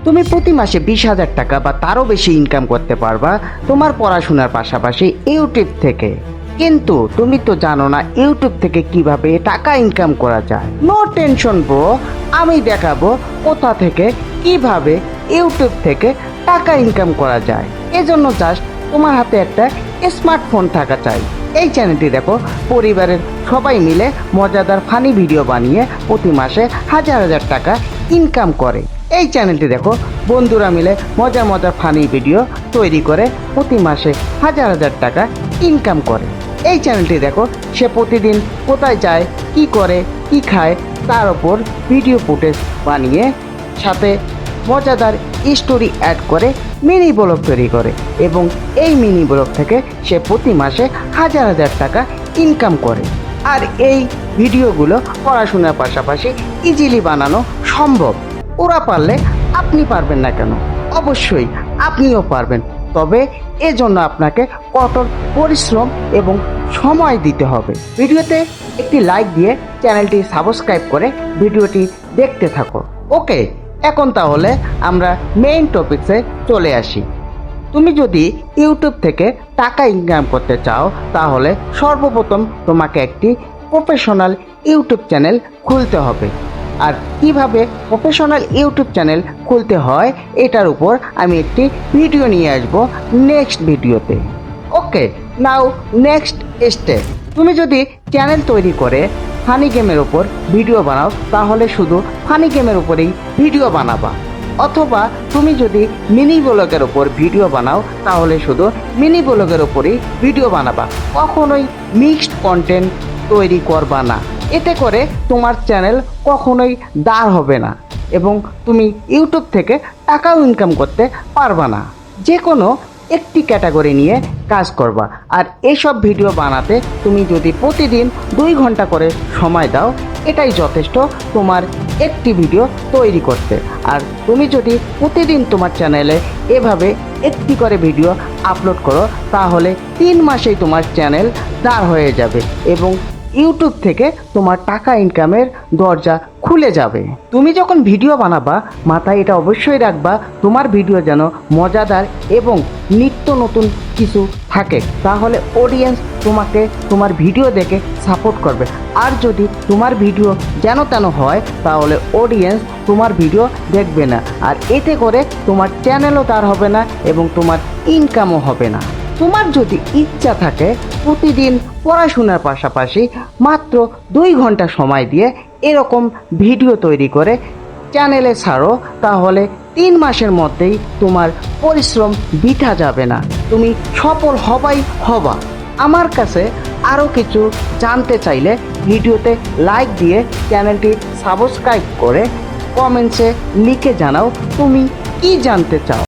তুমি প্রতি মাসে 20,000 টাকা বা তারও বেশি ইনকাম করতে পারবা তোমার পড়াশোনার পাশাপাশি ইউটিউব থেকে। কিন্তু তুমি তো জানো না ইউটিউব থেকে কিভাবে টাকা ইনকাম করা যায়। নো টেনশন ব্রো, আমি দেখাবো কোথা থেকে কিভাবে ইউটিউব থেকে টাকা ইনকাম করা যায়। এজন্য জাস্ট তোমার হাতে একটা স্মার্টফোন থাকা চাই। এই চ্যানেলটি দেখো পরিবারের সবাই মিলে মজাদার ফানি ভিডিও বানিয়ে প্রতি মাসে হাজার হাজার টাকা ইনকাম করে। এই চ্যানেলটি দেখো বন্ধুরা মিলে মজার মজার ফানি ভিডিও তৈরি করে প্রতি মাসে হাজার হাজার টাকা ইনকাম করে। এই চ্যানেলটি দেখো সে প্রতিদিন কোথায় যায়, কি করে, কি খায় তার ওপর ভিডিও ফুটেজ বানিয়ে সাথে মজাদার স্টোরি অ্যাড করে মিনি ব্লগ তৈরি করে এবং এই মিনি ব্লগ থেকে সে প্রতি মাসে হাজার হাজার টাকা ইনকাম করে। আর এই ভিডিওগুলো পড়াশোনার পাশাপাশি ইজিলি বানানো সম্ভব। ওরা পারলে আপনি পারবেন না কেন? অবশ্যই আপনিও পারবেন, তবে এজন্য আপনাকে কঠোর পরিশ্রম এবং সময় দিতে হবে। ভিডিওতে একটি লাইক দিয়ে চ্যানেলটি সাবস্ক্রাইব করে ভিডিওটি দেখতে থাকো। ওকে, এখন তাহলে আমরা মেইন টপিকসে চলে আসি। তুমি যদি ইউটিউব থেকে টাকা ইনকাম করতে চাও তাহলে সর্বপ্রথম তোমাকে একটি প্রফেশনাল ইউটিউব চ্যানেল খুলতে হবে। আর কিভাবে প্রফেশনাল ইউটিউব চ্যানেল খুলতে হয় এটার উপর আমি একটি ভিডিও নিয়ে আসব নেক্সট ভিডিওতে। ওকে, নাও নেক্সট স্টেপ। তুমি যদি চ্যানেল তৈরি করে ফানি গেমের ওপর ভিডিও বানাও তাহলে শুধু ফানি গেমের উপরেই ভিডিও বানাবা, অথবা তুমি যদি মিনি ব্লগের ওপর ভিডিও বানাও তাহলে শুধু মিনি ব্লগের ওপরেই ভিডিও বানাবা। কখনোই মিক্সড কন্টেন্ট তৈরি করবা না, এতে করে তোমার চ্যানেল কখনোই দাঁড় হবে না এবং তুমি ইউটিউব থেকে টাকাও ইনকাম করতে পারবা না। যে কোনো একটি ক্যাটাগরি নিয়ে কাজ করবা। আর এইসব ভিডিও বানাতে তুমি যদি প্রতিদিন 2 ঘন্টা করে সময় দাও এটাই যথেষ্ট তোমার একটি ভিডিও তৈরি করতে। আর তুমি যদি প্রতিদিন তোমার চ্যানেলে এভাবে একটি করে ভিডিও আপলোড করো তাহলে 3 মাসেই তোমার চ্যানেল দাঁড় হয়ে যাবে এবং ইউটিউব থেকে তোমার টাকা ইনকামের দরজা খুলে যাবে। তুমি যখন ভিডিও বানাবা মাথায় এটা অবশ্যই রাখবা তোমার ভিডিও যেন মজাদার এবং নিত্য নতুন কিছু থাকে, তাহলে অডিয়েন্স তোমাকে তোমার ভিডিও দেখে সাপোর্ট করবে। আর যদি তোমার ভিডিও যেন তেন হয় তাহলে অডিয়েন্স তোমার ভিডিও দেখবে না, আর এতে করে তোমার চ্যানেলও দাঁড় হবে না এবং তোমার ইনকামও হবে না। তোমার যদি ইচ্ছা থাকে প্রতিদিন পড়াশোনার পাশাপাশি মাত্র 2 ঘন্টা সময় দিয়ে এরকম ভিডিও তৈরি করে চ্যানেলে ছাড়ো তাহলে 3 মাসের মধ্যেই তোমার পরিশ্রম বৃথা যাবে না, তুমি সফল হবা। আমার কাছে আরও কিছু জানতে চাইলে ভিডিওতে লাইক দিয়ে চ্যানেলটি সাবস্ক্রাইব করে কমেন্টসে লিখে জানাও তুমি কি জানতে চাও।